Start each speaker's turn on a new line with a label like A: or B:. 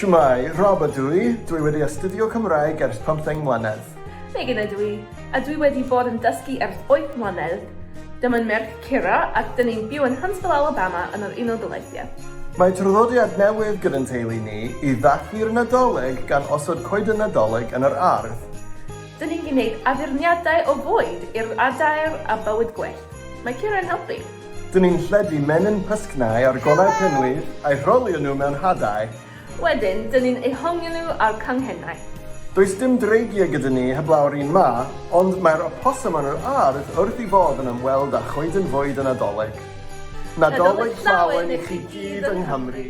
A: Shwmai, Rob ydw i. Dwi wedi astudio Cymraeg ers 15 mlynedd.
B: Megan ydw i, a dwi wedi bod yn dysgu ers 8 mlynedd. Dyma'n merch Cira ac dyn ni'n byw yn Huntsville, Alabama yn yr Unol Daleithiau.
A: Mae traddodiad newydd gyda'n teulu ni i ddathlu'r Nadolig gan osod coed y Nadolig yn yr ardd.
B: Dyn ni'n gwneud addurniadau o fwyd i'r adair a bywyd gwyllt. Mae Cira yn helpu.
A: Dyn ni'n lledu menyn pysgnau ar golau pinwydd a'i rholio nhw mewn hadau.
B: Wedyn, dyn ni'n ehongio nhw ar canghennau.
A: Does dim dreigiau gyda ni heblaw'r un ma, ond mae'r opossum yn yr ardd wrth i fod yn ymweld â choed yn fwyd y Nadolig. Nadolig llawen i chi gyd yng Nghymru.